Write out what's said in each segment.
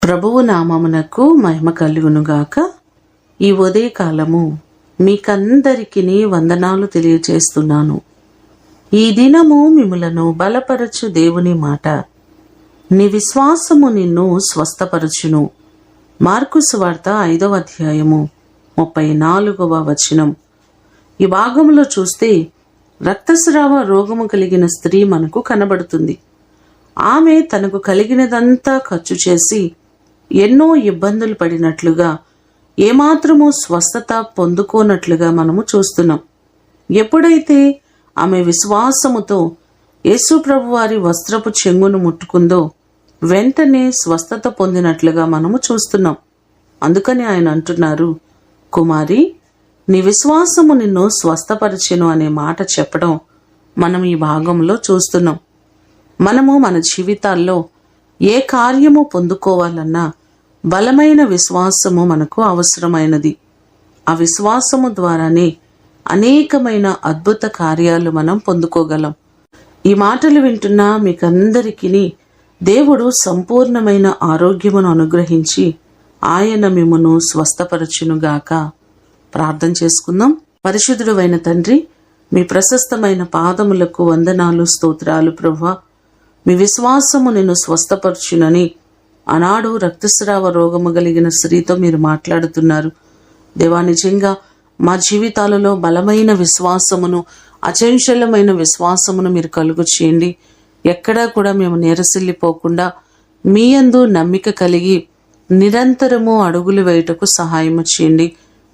ప్రభువు నామమునకు మహిమ కలుగునుగాక. ఈ ఉదయకాలము మీకందరికీ వందనాలు తెలియచేస్తున్నాను. ఈ దినము మిమ్ములను బలపరచు దేవుని మాట, నీ విశ్వాసము నిన్ను స్వస్థపరచును. మార్కు సువార్త 5వ అధ్యాయము 34వ వచనం. ఈ భాగంలో చూస్తే రక్తస్రావ రోగము కలిగిన స్త్రీ మనకు కనబడుతుంది. ఆమె తనకు కలిగినదంతా ఖర్చు చేసి ఎన్నో ఇబ్బందులు పడినట్లుగా, ఏమాత్రము స్వస్థత పొందుకోనట్లుగా మనము చూస్తున్నాం. ఎప్పుడైతే ఆమె విశ్వాసముతో యేసు ప్రభు వారి వస్త్రపు చెంగును ముట్టుకుందో వెంటనే స్వస్థత పొందినట్లుగా మనము చూస్తున్నాం. అందుకని ఆయన అంటున్నారు, కుమారి, నీ విశ్వాసము నిన్ను స్వస్థపరిచెను అనే మాట చెప్పడం మనం ఈ భాగంలో చూస్తున్నాం. మనము మన జీవితాల్లో ఏ కార్యము పొందుకోవాలన్నా బలమైన విశ్వాసము మనకు అవసరమైనది. ఆ విశ్వాసము ద్వారానే అనేకమైన అద్భుత కార్యాలు మనం పొందుకోగలం. ఈ మాటలు వింటున్న మీకందరికీ దేవుడు సంపూర్ణమైన ఆరోగ్యమును అనుగ్రహించి ఆయన మిమ్మును స్వస్థపరచునుగాక. ప్రార్థన చేసుకుందాం. పరిశుద్ధుడు అయిన తండ్రి, మీ ప్రశస్తమైన పాదములకు వందనాలు, స్తోత్రాలు. ప్రభువా, మీ విశ్వాసము నిన్ను స్వస్థపరచునని ఆనాడు రక్తస్రావ రోగము కలిగిన స్త్రీతో మీరు మాట్లాడుతున్నారు. దేవా, నిజంగా మా జీవితాలలో బలమైన విశ్వాసమును, అచంచలమైన విశ్వాసమును మీరు కలుగు చేయండి. ఎక్కడా కూడా మేము నీరసిల్లిపోకుండా మీ యందు నమ్మిక కలిగి నిరంతరము అడుగులు వేయుటకు సహాయము చేయండి.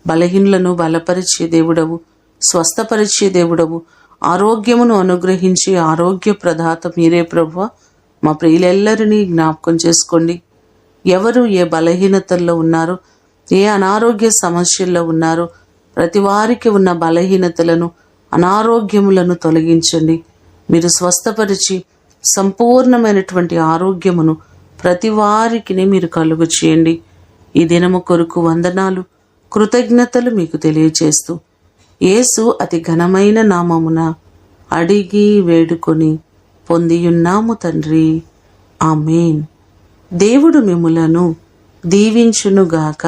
బలహీనులను బలపరిచే దేవుడవు, స్వస్థపరిచే దేవుడవు, ఆరోగ్యమును అనుగ్రహించి ఆరోగ్య ప్రదాత మీరే ప్రభువా. మా ప్రియులెల్లరినీ జ్ఞాపకం చేసుకోండి. ఎవరు ఏ బలహీనతల్లో ఉన్నారో, ఏ అనారోగ్య సమస్యల్లో ఉన్నారో ప్రతి వారికి ఉన్న బలహీనతలను, అనారోగ్యములను తొలగించండి. మీరు స్వస్థపరిచి సంపూర్ణమైనటువంటి ఆరోగ్యమును ప్రతి వారికి మీరు కలుగు చేయండి. ఈ దినము కొరకు వందనాలు, కృతజ్ఞతలు మీకు తెలియచేస్తూ యేసు అతి ఘనమైన నామమున అడిగి వేడుకొని పొందియున్నాము తండ్రి. ఆమేన్. దేవుడు మిమ్ములను దీవించునుగాక.